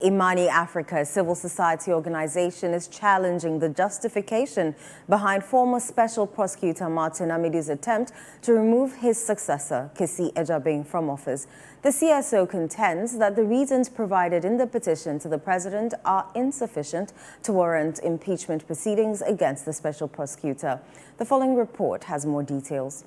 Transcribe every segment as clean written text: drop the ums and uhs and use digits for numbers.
Imani Africa, a civil society organization, is challenging the justification behind former Special Prosecutor Martin Amidu's attempt to remove his successor, Kisi Ejabing, from office. The CSO contends that the reasons provided in the petition to the president are insufficient to warrant impeachment proceedings against the Special Prosecutor. The following report has more details.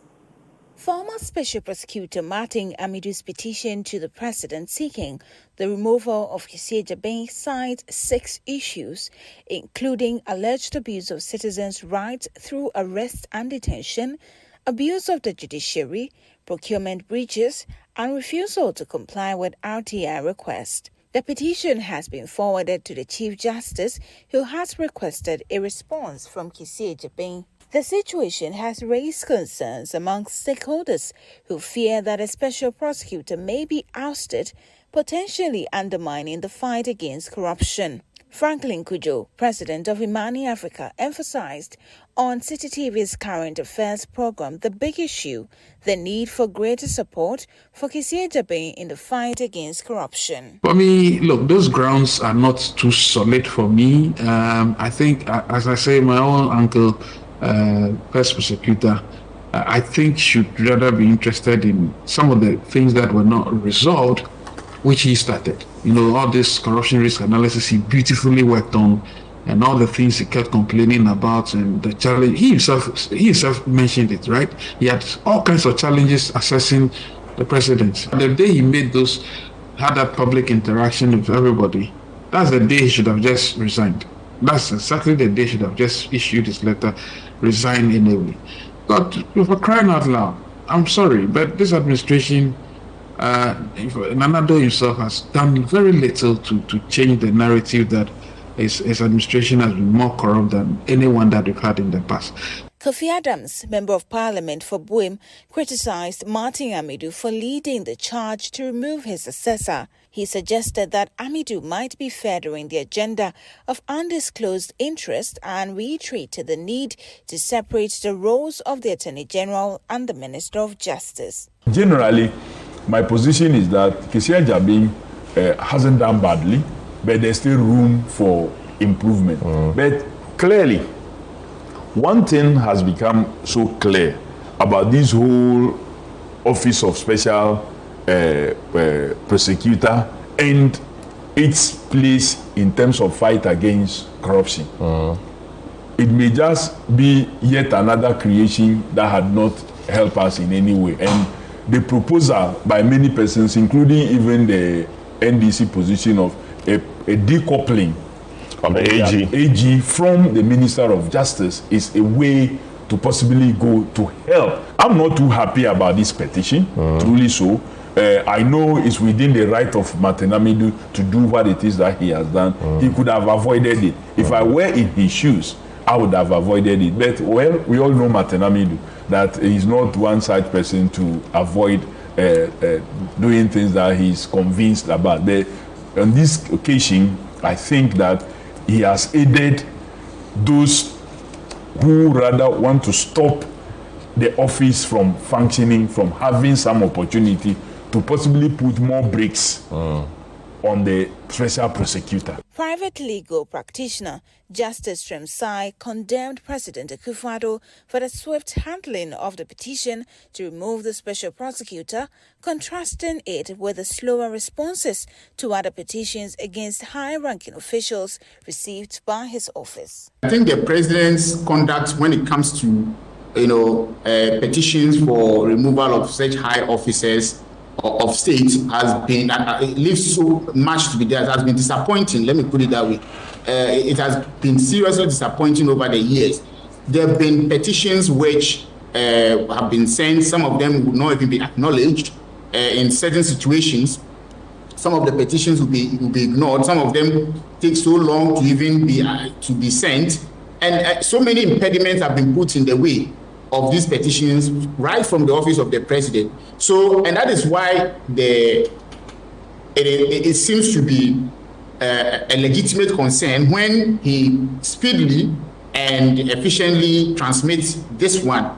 Former Special Prosecutor Martin Amidu's petition to the President seeking the removal of Kisi Ejabing cites 6 issues, including alleged abuse of citizens' rights through arrest and detention, abuse of the judiciary, procurement breaches, and refusal to comply with RTI requests. The petition has been forwarded to the Chief Justice, who has requested a response from Kisi Ejabing. The situation has raised concerns among stakeholders who fear that a special prosecutor may be ousted, potentially undermining the fight against corruption. Franklin Kujo, president of Imani Africa, emphasized on Citi TV's Current Affairs program the big issue, the need for greater support for Kisi Ejabing in the fight against corruption. For me, look, those grounds are not too solid for me. I think, as I say, my own uncle, first prosecutor, I think should rather be interested in some of the things that were not resolved, which he started. You know, all this corruption risk analysis he beautifully worked on, and all the things he kept complaining about, and the challenge he himself mentioned it, right? He had all kinds of challenges assessing the president. The day he had that public interaction with everybody, that's the day he should have just resigned. That's exactly the day he should have just issued his letter, resign anyway. God, for crying out loud, I'm sorry, but this administration, Nanado himself has done very little to change the narrative that his administration has been more corrupt than anyone that we've had in the past. Kofi Adams, Member of Parliament for Buim, criticized Martin Amidu for leading the charge to remove his successor. He suggested that Amidu might be furthering the agenda of undisclosed interest and reiterated the need to separate the roles of the Attorney General and the Minister of Justice. Generally, my position is that Kisi Ejabing hasn't done badly, but there's still room for improvement. But clearly, one thing has become so clear about this whole Office of Special Prosecutor and its place in terms of fight against corruption. It may just be yet another creation that had not helped us in any way. And the proposal by many persons, including even the NDC position of a decoupling of the AG from the Minister of Justice is a way to possibly go to help. I'm not too happy about this petition, truly so. I know it's within the right of Martin Amidu to do what it is that he has done. He could have avoided it. If I were in his shoes, I would have avoided it. But, well, we all know Martin Amidu, that he's not one-side person to avoid doing things that he's convinced about. But on this occasion, I think that he has aided those who rather want to stop the office from functioning, from having some opportunity to possibly put more brakes on the special prosecutor. Private legal practitioner Justice Tremsai condemned President Akufo-Addo for the swift handling of the petition to remove the special prosecutor, contrasting it with the slower responses to other petitions against high-ranking officials received by his office. I think the president's conduct when it comes to, petitions for removal of such high officers of state has been, it leaves so much to be there. It has been disappointing, let me put it that way. It has been seriously disappointing over the years. There have been petitions which have been sent, some of them would not even be acknowledged in certain situations. Some of the petitions will be ignored, some of them take so long to even be sent, and so many impediments have been put in the way of these petitions right from the office of the president. So, and that is why it seems to be a legitimate concern when he speedily and efficiently transmits this one